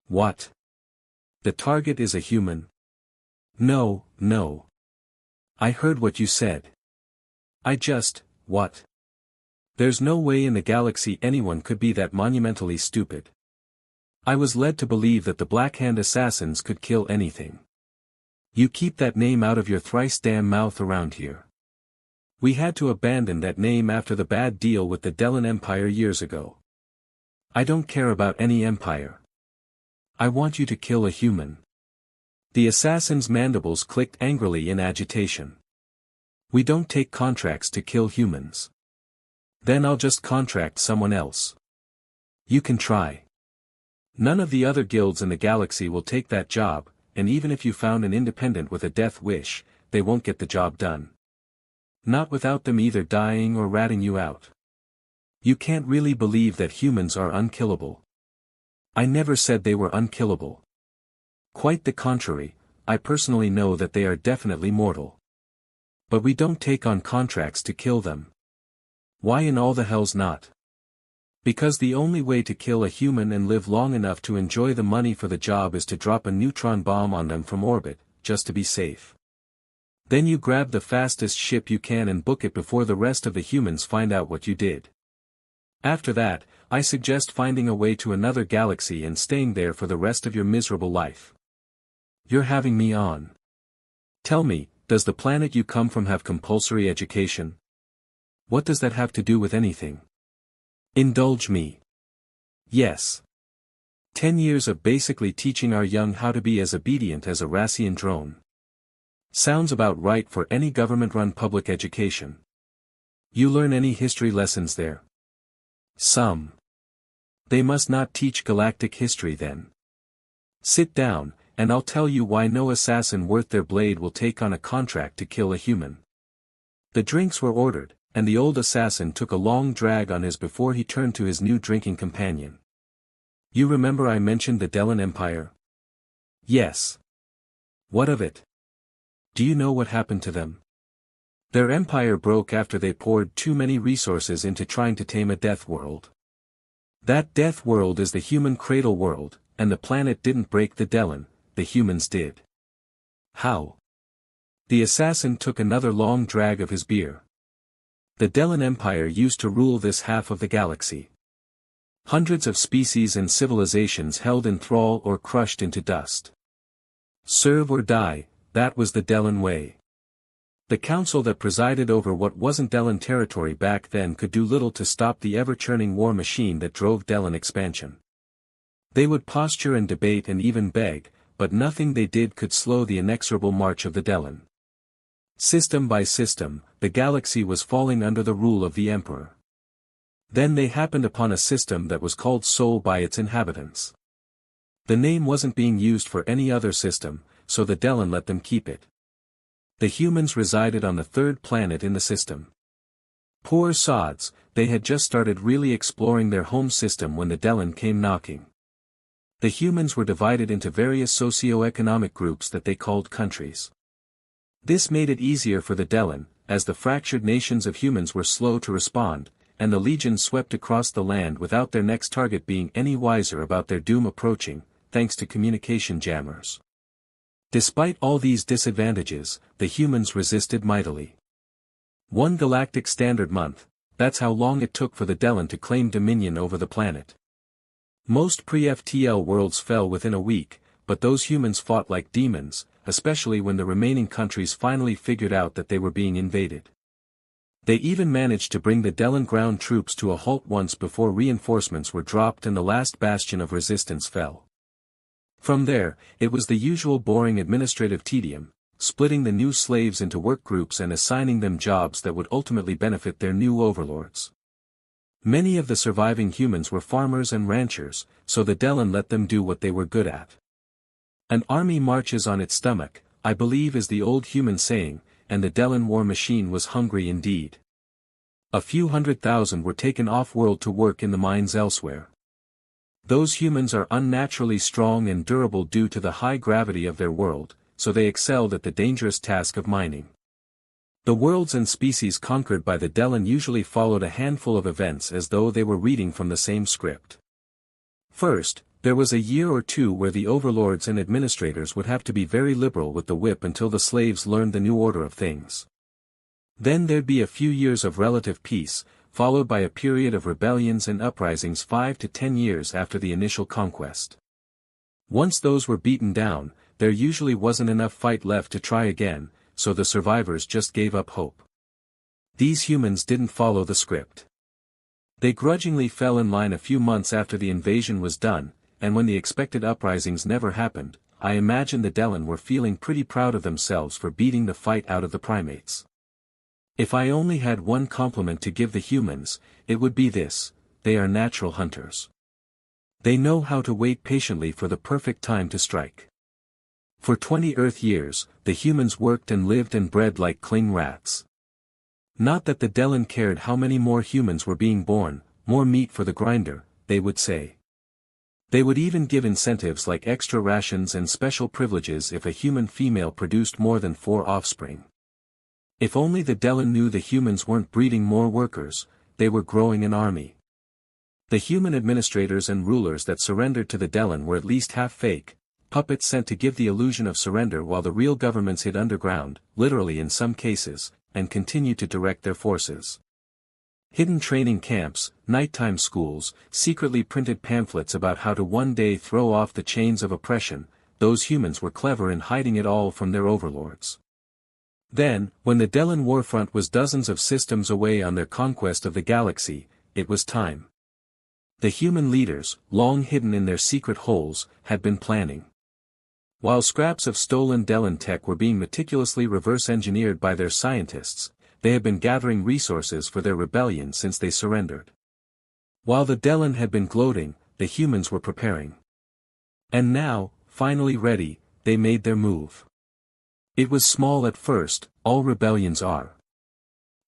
What? The target is a human? No, no. I heard what you said. What? There's no way in the galaxy anyone could be that monumentally stupid. I was led to believe that the Black Hand assassins could kill anything. You keep that name out of your thrice damn mouth around here. We had to abandon that name after the bad deal with the Delan Empire years ago. I don't care about any empire. I want you to kill a human. The assassin's mandibles clicked angrily in agitation. We don't take contracts to kill humans. Then I'll just contract someone else. You can try. None of the other guilds in the galaxy will take that job, and even if you found an independent with a death wish, they won't get the job done. Not without them either dying or ratting you out. You can't really believe that humans are unkillable. I never said they were unkillable. Quite the contrary, I personally know that they are definitely mortal. But we don't take on contracts to kill them. Why in all the hell's not? Because the only way to kill a human and live long enough to enjoy the money for the job is to drop a neutron bomb on them from orbit, just to be safe. Then you grab the fastest ship you can and book it before the rest of the humans find out what you did. After that, I suggest finding a way to another galaxy and staying there for the rest of your miserable life. You're having me on. Tell me, does the planet you come from have compulsory education? What does that have to do with anything? Indulge me. Yes. 10 years of basically teaching our young how to be as obedient as a Rassian drone. Sounds about right for any government-run public education. You learn any history lessons there? Some. They must not teach galactic history then. Sit down, and I'll tell you why no assassin worth their blade will take on a contract to kill a human. The drinks were ordered, and the old assassin took a long drag on his before he turned to his new drinking companion. You remember I mentioned the Delan Empire? Yes. What of it? Do you know what happened to them? Their empire broke after they poured too many resources into trying to tame a death world. That death world is the human cradle world, and the planet didn't break the Delan, the humans did. How? The assassin took another long drag of his beer. The Delan Empire used to rule this half of the galaxy. Hundreds of species and civilizations held in thrall or crushed into dust. Serve or die, that was the Delan way. The council that presided over what wasn't Delan territory back then could do little to stop the ever-churning war machine that drove Delan expansion. They would posture and debate and even beg, but nothing they did could slow the inexorable march of the Delan. System by system, the galaxy was falling under the rule of the Emperor. Then they happened upon a system that was called Sol by its inhabitants. The name wasn't being used for any other system, so the Delan let them keep it. The humans resided on the third planet in the system. Poor sods, they had just started really exploring their home system when the Delan came knocking. The humans were divided into various socio-economic groups that they called countries. This made it easier for the Delan, as the fractured nations of humans were slow to respond, and the legions swept across the land without their next target being any wiser about their doom approaching, thanks to communication jammers. Despite all these disadvantages, the humans resisted mightily. 1 galactic standard month, that's how long it took for the Delan to claim dominion over the planet. Most pre-FTL worlds fell within a week, but those humans fought like demons, especially when the remaining countries finally figured out that they were being invaded. They even managed to bring the Delan ground troops to a halt once before reinforcements were dropped and the last bastion of resistance fell. From there, it was the usual boring administrative tedium, splitting the new slaves into work groups and assigning them jobs that would ultimately benefit their new overlords. Many of the surviving humans were farmers and ranchers, so the Delan let them do what they were good at. An army marches on its stomach, I believe is the old human saying, and the Delan war machine was hungry indeed. A few 100,000 were taken off-world to work in the mines elsewhere. Those humans are unnaturally strong and durable due to the high gravity of their world, so they excelled at the dangerous task of mining. The worlds and species conquered by the Delan usually followed a handful of events as though they were reading from the same script. First, There was a year or two where the overlords and administrators would have to be very liberal with the whip until the slaves learned the new order of things. Then there'd be a few years of relative peace, followed by a period of rebellions and uprisings 5 to 10 years after the initial conquest. Once those were beaten down, there usually wasn't enough fight left to try again, so the survivors just gave up hope. These humans didn't follow the script. They grudgingly fell in line a few months after the invasion was done, and when the expected uprisings never happened, I imagine the Dellen were feeling pretty proud of themselves for beating the fight out of the primates. If I only had one compliment to give the humans, it would be this: they are natural hunters. They know how to wait patiently for the perfect time to strike. For 20 Earth years, the humans worked and lived and bred like cling rats. Not that the Dellen cared how many more humans were being born, more meat for the grinder, they would say. They would even give incentives like extra rations and special privileges if a human female produced more than 4 offspring. If only the Dellen knew the humans weren't breeding more workers, they were growing an army. The human administrators and rulers that surrendered to the Dellen were at least half fake, puppets sent to give the illusion of surrender while the real governments hid underground, literally in some cases, and continued to direct their forces. Hidden training camps, nighttime schools, secretly printed pamphlets about how to one day throw off the chains of oppression. Those humans were clever in hiding it all from their overlords. Then, when the Dellen warfront was dozens of systems away on their conquest of the galaxy, it was time. The human leaders, long hidden in their secret holes, had been planning. While scraps of stolen Dellen tech were being meticulously reverse-engineered by their scientists, they had been gathering resources for their rebellion since they surrendered. While the Dellen had been gloating, the humans were preparing. And now, finally ready, they made their move. It was small at first, all rebellions are.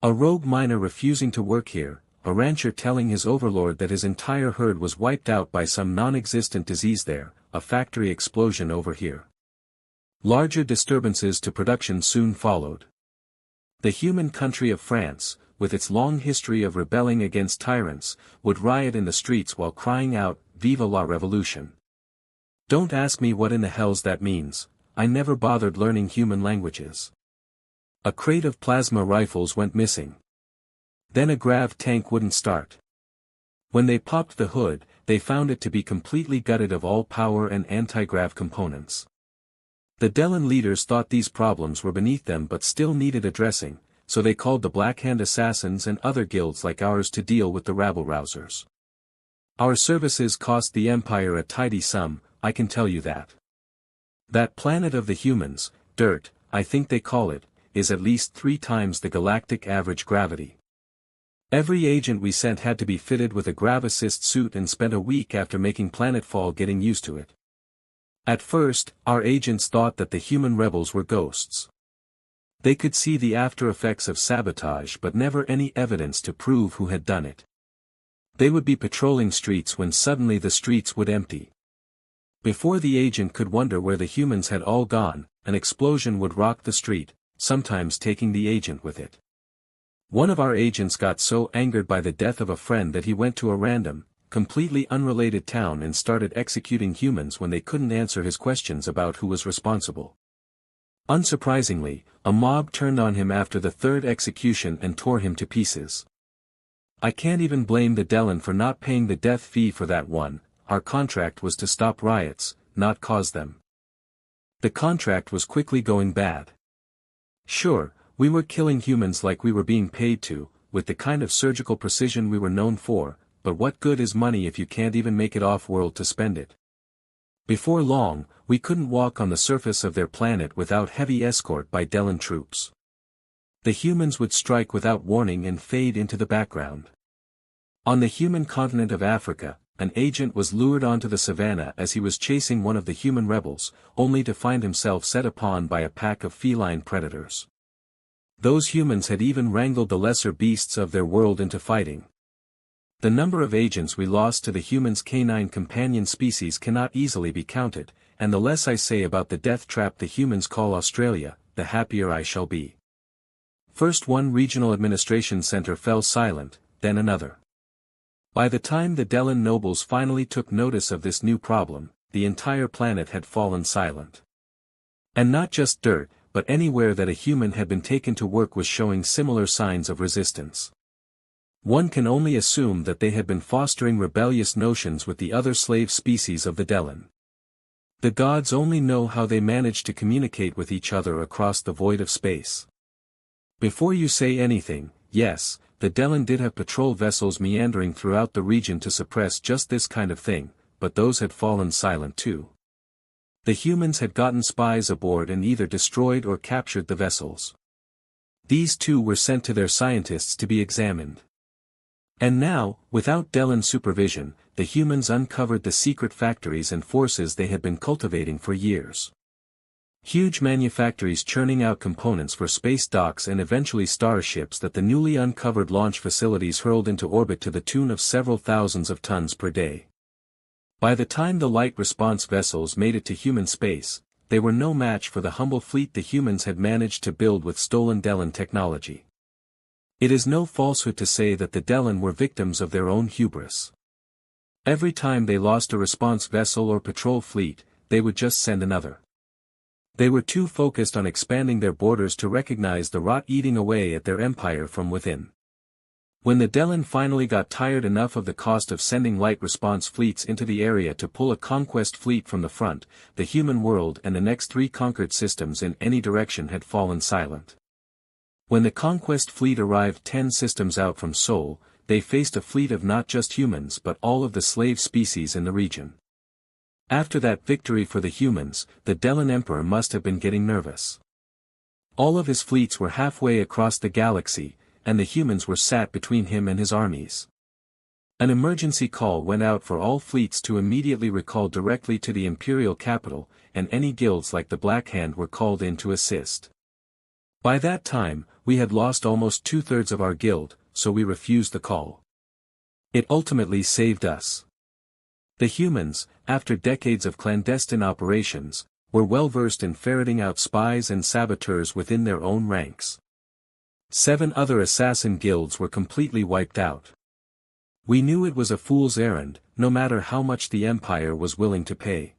A rogue miner refusing to work here, a rancher telling his overlord that his entire herd was wiped out by some non-existent disease there, a factory explosion over here. Larger disturbances to production soon followed. The human country of France, with its long history of rebelling against tyrants, would riot in the streets while crying out, "Viva la Revolution!" Don't ask me what in the hells that means, I never bothered learning human languages. A crate of plasma rifles went missing. Then a grav tank wouldn't start. When they popped the hood, they found it to be completely gutted of all power and anti-grav components. The Dellen leaders thought these problems were beneath them but still needed addressing, so they called the Black Hand Assassins and other guilds like ours to deal with the rabble-rousers. Our services cost the Empire a tidy sum, I can tell you that. That planet of the humans, dirt, I think they call it, is at least 3 times the galactic average gravity. Every agent we sent had to be fitted with a grav assist suit and spent a week after making planetfall getting used to it. At first, our agents thought that the human rebels were ghosts. They could see the after effects of sabotage but never any evidence to prove who had done it. They would be patrolling streets when suddenly the streets would empty. Before the agent could wonder where the humans had all gone, an explosion would rock the street, sometimes taking the agent with it. One of our agents got so angered by the death of a friend that he went to a random, completely unrelated town and started executing humans when they couldn't answer his questions about who was responsible. Unsurprisingly, a mob turned on him after the 3rd execution and tore him to pieces. I can't even blame the Dellen for not paying the death fee for that one. Our contract was to stop riots, not cause them. The contract was quickly going bad. Sure, we were killing humans like we were being paid to, with the kind of surgical precision we were known for, but what good is money if you can't even make it off-world to spend it? Before long, we couldn't walk on the surface of their planet without heavy escort by Dellen troops. The humans would strike without warning and fade into the background. On the human continent of Africa, an agent was lured onto the savannah as he was chasing one of the human rebels, only to find himself set upon by a pack of feline predators. Those humans had even wrangled the lesser beasts of their world into fighting. The number of agents we lost to the humans' canine companion species cannot easily be counted, and the less I say about the death trap the humans call Australia, the happier I shall be. First one regional administration center fell silent, then another. By the time the Delan nobles finally took notice of this new problem, the entire planet had fallen silent. And not just dirt, but anywhere that a human had been taken to work was showing similar signs of resistance. One can only assume that they had been fostering rebellious notions with the other slave species of the Delan. The gods only know how they managed to communicate with each other across the void of space. Before you say anything, yes, the Delan did have patrol vessels meandering throughout the region to suppress just this kind of thing, but those had fallen silent too. The humans had gotten spies aboard and either destroyed or captured the vessels. These too were sent to their scientists to be examined. And now, without Delan supervision, the humans uncovered the secret factories and forces they had been cultivating for years. Huge manufactories churning out components for space docks and eventually starships that the newly uncovered launch facilities hurled into orbit to the tune of several thousands of tons per day. By the time the light response vessels made it to human space, they were no match for the humble fleet the humans had managed to build with stolen Delan technology. It is no falsehood to say that the Delan were victims of their own hubris. Every time they lost a response vessel or patrol fleet, they would just send another. They were too focused on expanding their borders to recognize the rot eating away at their empire from within. When the Delan finally got tired enough of the cost of sending light response fleets into the area to pull a conquest fleet from the front, the human world and the next 3 conquered systems in any direction had fallen silent. When the conquest fleet arrived 10 systems out from Sol, they faced a fleet of not just humans but all of the slave species in the region. After that victory for the humans, the Delan Emperor must have been getting nervous. All of his fleets were halfway across the galaxy, and the humans were sat between him and his armies. An emergency call went out for all fleets to immediately recall directly to the imperial capital, and any guilds like the Black Hand were called in to assist. By that time, we had lost almost 2/3 of our guild, so we refused the call. It ultimately saved us. The humans, after decades of clandestine operations, were well versed in ferreting out spies and saboteurs within their own ranks. 7 other assassin guilds were completely wiped out. We knew it was a fool's errand, no matter how much the Empire was willing to pay.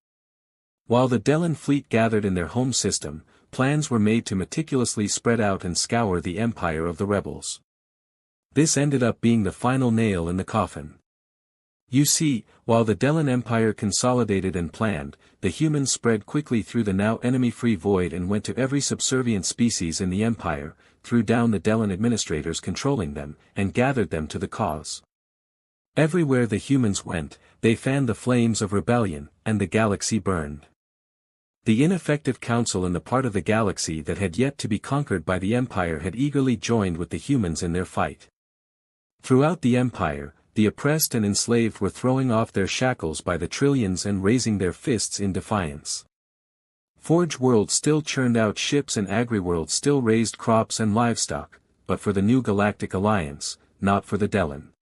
While the Delan fleet gathered in their home system, plans were made to meticulously spread out and scour the empire of the rebels. This ended up being the final nail in the coffin. You see, while the Delan Empire consolidated and planned, the humans spread quickly through the now enemy-free void and went to every subservient species in the Empire, threw down the Delan administrators controlling them, and gathered them to the cause. Everywhere the humans went, they fanned the flames of rebellion, and the galaxy burned. The ineffective council in the part of the galaxy that had yet to be conquered by the Empire had eagerly joined with the humans in their fight. Throughout the Empire, the oppressed and enslaved were throwing off their shackles by the trillions and raising their fists in defiance. Forge World still churned out ships and Agri-World still raised crops and livestock, but for the new Galactic Alliance, not for the Delan.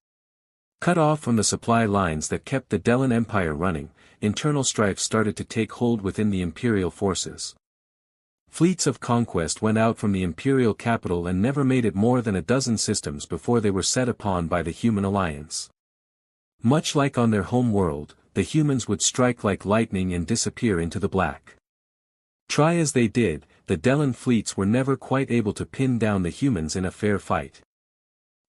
Cut off from the supply lines that kept the Delan Empire running, internal strife started to take hold within the Imperial forces. Fleets of conquest went out from the Imperial capital and never made it more than a dozen systems before they were set upon by the Human Alliance. Much like on their home world, the humans would strike like lightning and disappear into the black. Try as they did, the Delan fleets were never quite able to pin down the humans in a fair fight.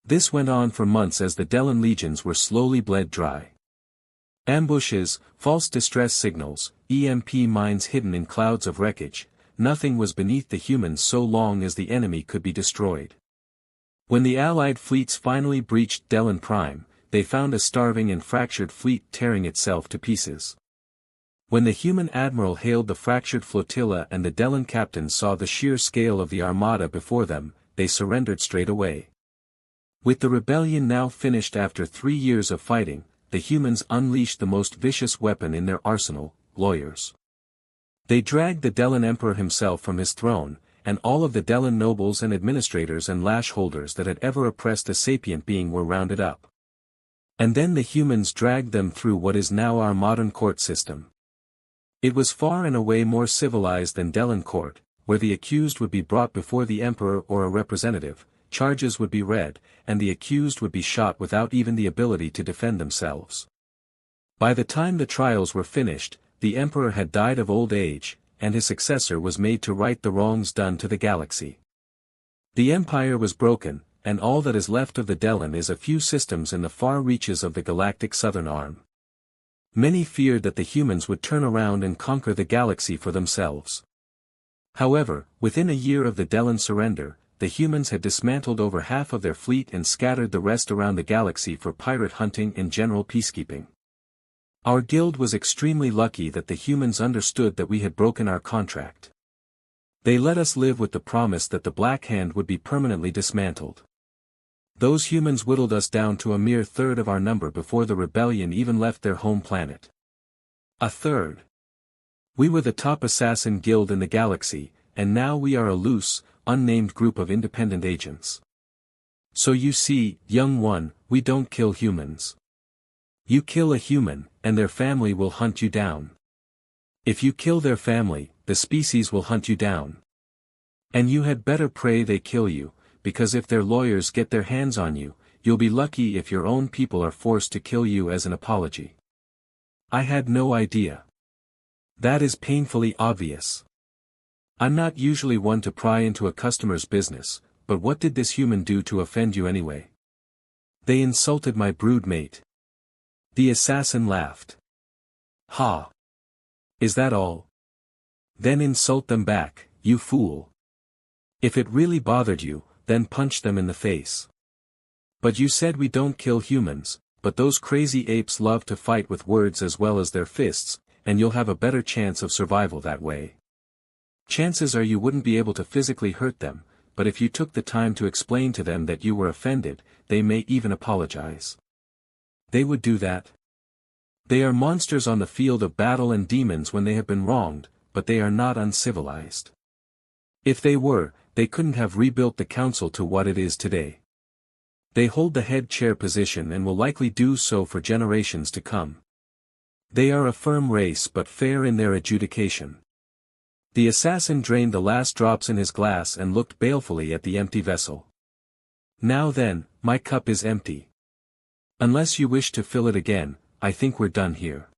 This went on for months as the Delan legions were slowly bled dry. Ambushes, false distress signals, EMP mines hidden in clouds of wreckage, nothing was beneath the humans so long as the enemy could be destroyed. When the Allied fleets finally breached Delan Prime, they found a starving and fractured fleet tearing itself to pieces. When the human admiral hailed the fractured flotilla and the Delan captains saw the sheer scale of the armada before them, they surrendered straight away. With the rebellion now finished after 3 years of fighting, the humans unleashed the most vicious weapon in their arsenal, lawyers. They dragged the Delan Emperor himself from his throne, and all of the Delan nobles and administrators and lash holders that had ever oppressed a sapient being were rounded up. And then the humans dragged them through what is now our modern court system. It was far and away more civilized than Delan court, where the accused would be brought before the emperor or a representative, charges would be read, and the accused would be shot without even the ability to defend themselves. By the time the trials were finished, the Emperor had died of old age, and his successor was made to right the wrongs done to the galaxy. The Empire was broken, and all that is left of the Delenn is a few systems in the far reaches of the galactic southern arm. Many feared that the humans would turn around and conquer the galaxy for themselves. However, within a year of the Delenn surrender, the humans had dismantled over half of their fleet and scattered the rest around the galaxy for pirate hunting and general peacekeeping. Our guild was extremely lucky that the humans understood that we had broken our contract. They let us live with the promise that the Black Hand would be permanently dismantled. Those humans whittled us down to a mere third of our number before the rebellion even left their home planet. A third. We were the top assassin guild in the galaxy, and now we are a loose, unnamed group of independent agents. So you see, young one, we don't kill humans. You kill a human, and their family will hunt you down. If you kill their family, the species will hunt you down. And you had better pray they kill you, because if their lawyers get their hands on you, you'll be lucky if your own people are forced to kill you as an apology. I had no idea. That is painfully obvious. I'm not usually one to pry into a customer's business, but what did this human do to offend you anyway? They insulted my broodmate. The assassin laughed. Ha! Is that all? Then insult them back, you fool. If it really bothered you, then punch them in the face. But you said we don't kill humans, but those crazy apes love to fight with words as well as their fists, and you'll have a better chance of survival that way. Chances are you wouldn't be able to physically hurt them, but if you took the time to explain to them that you were offended, they may even apologize. They would do that. They are monsters on the field of battle and demons when they have been wronged, but they are not uncivilized. If they were, they couldn't have rebuilt the council to what it is today. They hold the head chair position and will likely do so for generations to come. They are a firm race but fair in their adjudication. The assassin drained the last drops in his glass and looked balefully at the empty vessel. Now then, my cup is empty. Unless you wish to fill it again, I think we're done here.